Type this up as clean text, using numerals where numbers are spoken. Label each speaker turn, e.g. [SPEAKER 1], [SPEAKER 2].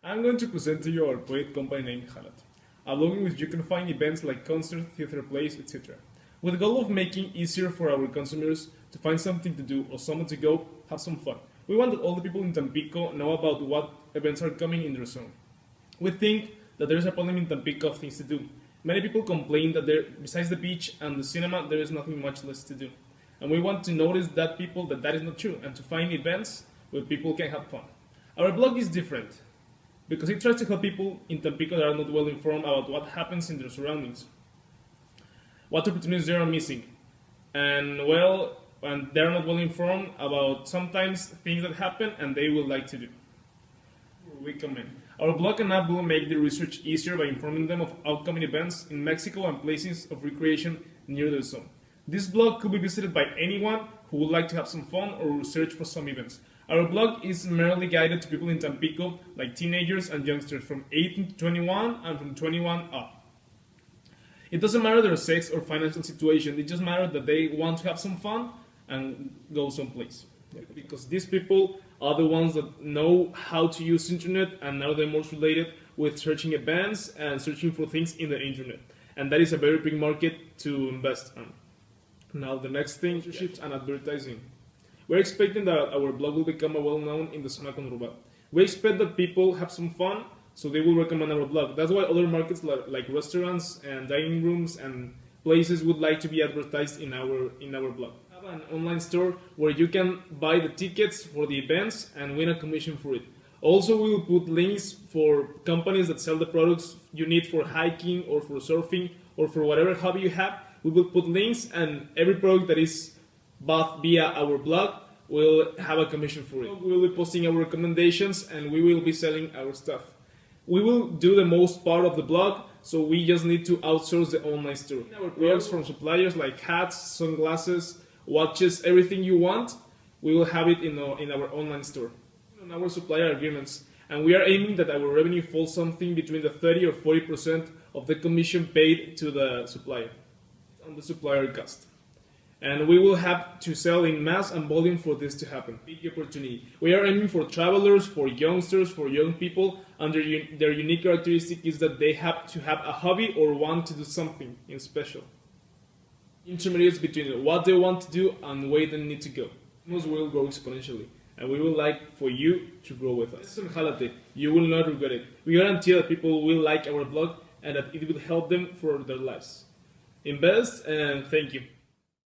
[SPEAKER 1] I'm going to present to you our project company named Halat, a blog in which you can find events like concerts, theater plays, etc. With the goal of making it easier for our consumers to find something to do or somewhere to go, have some fun. We want that all the people in Tampico know about what events are coming in their zone. We think that there is a problem in Tampico of things to do. Many people complain that besides the beach and the cinema, there is nothing much less to do. And we want to notice that people that is not true and to find events where people can have fun. Our blog is different because it tries to help people in Tampico that are not well informed about what happens in their surroundings, what opportunities they are missing, and they are not well informed about sometimes things that happen and they would like to do. We comment. Our blog and app will make the research easier by informing them of upcoming events in Mexico and places of recreation near their zone. This blog could be visited by anyone who would like to have some fun or research for some events. Our blog is merely guided to people in Tampico, like teenagers and youngsters from 18 to 21 and from 21 up. It doesn't matter their sex or financial situation, it just matters that they want to have some fun and go someplace. Because these people are the ones that know how to use internet and are the most related with searching events and searching for things in the internet. And that is a very big market to invest in. Now the next thing, sponsorships and advertising. We're expecting that our blog will become well-known in the zona conurbada. We expect that people have some fun, so they will recommend our blog. That's why other markets like restaurants and dining rooms and places would like to be advertised in our blog. We have an online store where you can buy the tickets for the events and win a commission for it. Also, we will put links for companies that sell the products you need for hiking or for surfing or for whatever hobby you have. We will put links, and every product that is bought via our blog will have a commission for it. We will be posting our recommendations and we will be selling our stuff. We will do the most part of the blog, so we just need to outsource the online store. Our products from suppliers like hats, sunglasses, watches, everything you want, we will have it in our online store. On our supplier agreements, and we are aiming that our revenue falls something between the 30 or 40% of the commission paid to the supplier on the supplier cost. And we will have to sell in mass and volume for this to happen. Big opportunity. We are aiming for travelers, for youngsters, for young people, and their unique characteristic is that they have to have a hobby or want to do something in special. Intermediates between what they want to do and where they need to go. Most will grow exponentially, and we would like for you to grow with us. You will not regret it. We guarantee that people will like our blog and that it will help them for their lives. Invest and thank you.